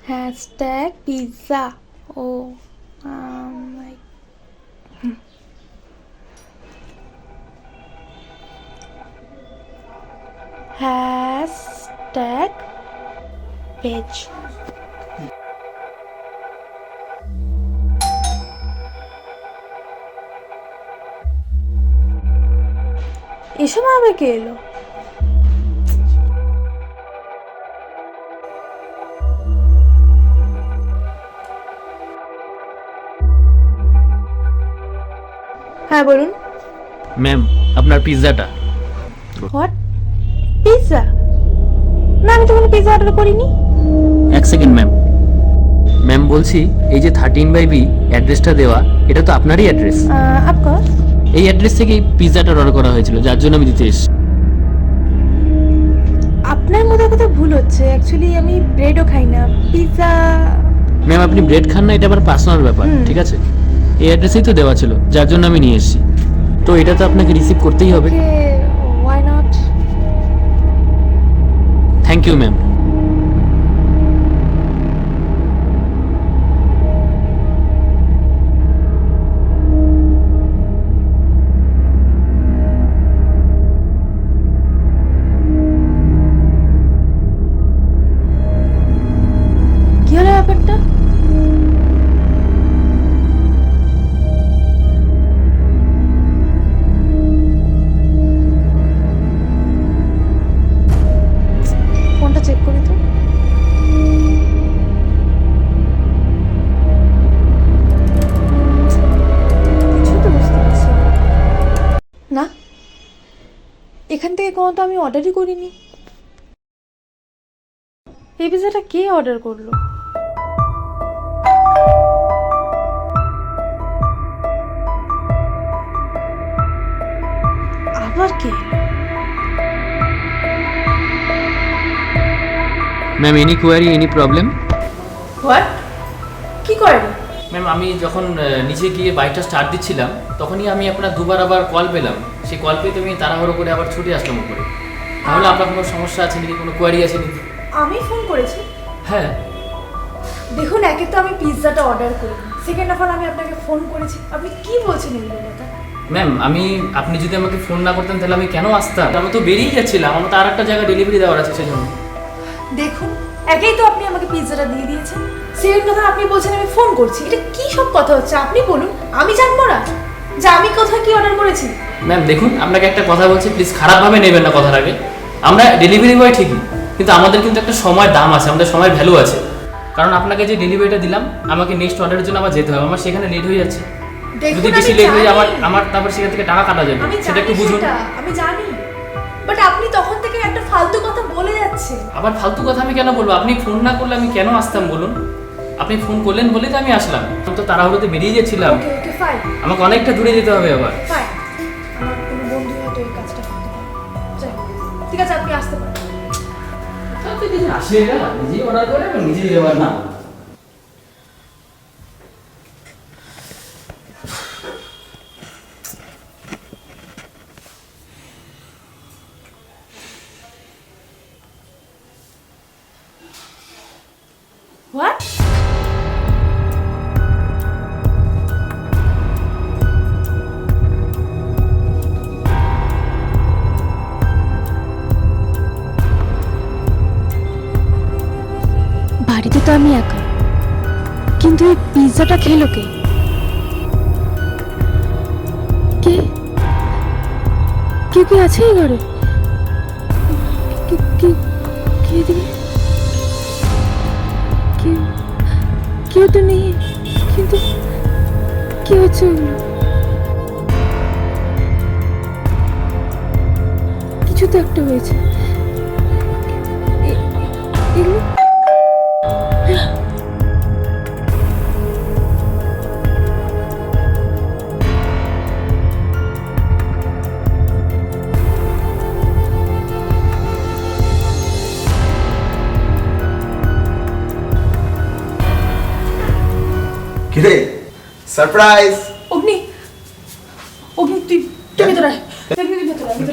Hashtag pizza. Oh, my. Hashtag veg. এসব আবার কে এলো? হ্যাঁ বলুন। ম্যাম, আপনার পিৎজাটা। হোয়াট? পিৎজা? না, আমি তো কোনো পিৎজা অর্ডার করিনি। এক সেকেন্ড ম্যাম। ম্যাম বলছি, এই যে 13/B অ্যাড্রেসটা দেওয়া, এটা তো আপনারই অ্যাড্রেস। অফকোর্স। এই অ্যাড্রেস থেকেই পিৎজাটা অর্ডার করা হয়েছিল, যার জন্য আমি দিতে এসেছি। আপনার মধ্যে কোথাও ভুল হচ্ছে। অ্যাকচুয়ালি আমি ব্রেডও খাই না, পিৎজা। ম্যাম, আপনি ব্রেড খান না, এটা আমার পার্সোনাল ব্যাপার, ঠিক আছে? এই অ্যাড্রেসেই তো দেওয়া ছিল, যার জন্য আমি নিয়ে এসেছি। তো এটা তো আপনাকে রিসিভ করতেই হবে। Why not? Thank you ma'am. কি হলো ব্যাপারটা? ফোনটা চেক করি তো। কিছুই তো বুঝতে পারছি না। এখান থেকে কোনো তো আমি অর্ডারই করিনি। এই পিৎজাটা কে অর্ডার করলো? আবার কে? Ma'am, any query, any problem? What? কি করে? ম্যাম, আমি যখন নিচে গিয়ে বাইকটা স্টার্ট দিচ্ছিলাম, তখনই আমি আপনার দুবার আবার কল পেলাম। সেই কল পেয়ে আমি তাড়াহুড়ো করে আবার ছুটে আসলাম উপরে। তাহলে আপনার কোনো সমস্যা আছে নাকি, কোনো কোয়ারি আছে নাকি? আমি ফোন করেছি? হ্যাঁ। দেখুন, একে তো আমি পিৎজাটা অর্ডার করিনি, সেকেন্ড অফ অল আমি আপনাকে ফোন করেছি। আপনি কি বলছেন এগুলো কথা? ম্যাম, আপনি যদি আমাকে ফোন না করতেন তাহলে আমি কেন আসতাম? আমি তো বেরিয়ে যাচ্ছিলাম, আমার তো আর একটা জায়গায় ডেলিভারি দেওয়ার আছে, সেই জন্য। দেখুন, একেই তো আপনি আমাকে পিৎজাটা দিয়ে দিয়েছেন, সেকেন্ড কথা আপনি বলছেন আমি ফোন করছি। এটা কি সব কথা হচ্ছে? আপনি বলুন, আমি জানবো না যে আমি কোথায় কি অর্ডার করেছি? ম্যাম দেখুন, আপনাকে একটা কথা বলছি, প্লিজ খারাপভাবে নেবেন না কথার আগে। আমরা ডেলিভারি বয় ঠিকই, কিন্তু আমাদের কিন্তু একটা সময় দাম আছে, আমাদের সময়ের ভ্যালু আছে। কারণ আপনাকে যে ডেলিভারিটা দিলাম, আমাকে নেক্সট অর্ডারের জন্য আবার যেতে হবে, আমার সেখানে লেট হয়ে যাচ্ছে। যদি বেশি লেট হয়ে যায় আমার তারপর সেখান থেকে টাকা কাটা যাবে, সেটা একটু বুঝুন। আমি জানি, বাট আপনি তখন থেকে একটা ফালতু কথা বলে যাচ্ছেন। আবার ফালতু কথা আমি কেন বলবো? আপনি ফোন না করলে আমি কেন আসতাম বলুন? আপনি ফোন করলেন বলেই তো আমি আসলাম। আমি তো তাড়াহুড়োতে বেরিয়ে যাচ্ছিলাম। ওকে ওকে ফাইন। আমাকে অনেকটা দূরে যেতে হবে আবার। ফাইন, আমার কোনো বন্ধু হয়তো এই কাজটা করতে পারে। যাই, ঠিক আছে, আপনি আসতে পারেন। তাতে কিছু আসে না, নিজেই অর্ডার করে এবং নিজেই দেওয়ার না। হোয়াট? বাড়িতে তো আমি একা, কিন্তু এই পিৎজাটা খেলো কে? কে কে কে আছে এই ঘরে? কে দিবে? কেউ তো নেই, কিন্তু কি হচ্ছে ওগুলো? কিছু তো একটা হয়েছে। এগুলো কিরে সারপ্রাইজ। অগ্নি, তুই ভেতরে আয়।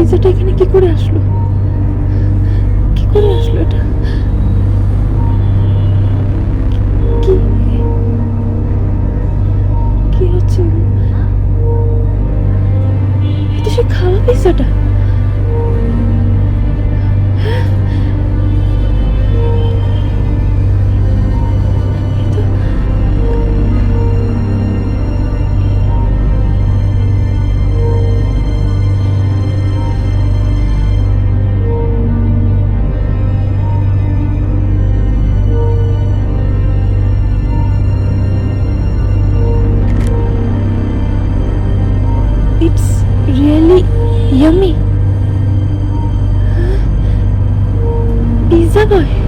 পিৎজাটা এখানে কি করে আসলো? কি করে আসলো এটা? কি কি হচ্ছে? এটা সে খাওয়া পিৎজাটা। It's really yummy. Pizza boy.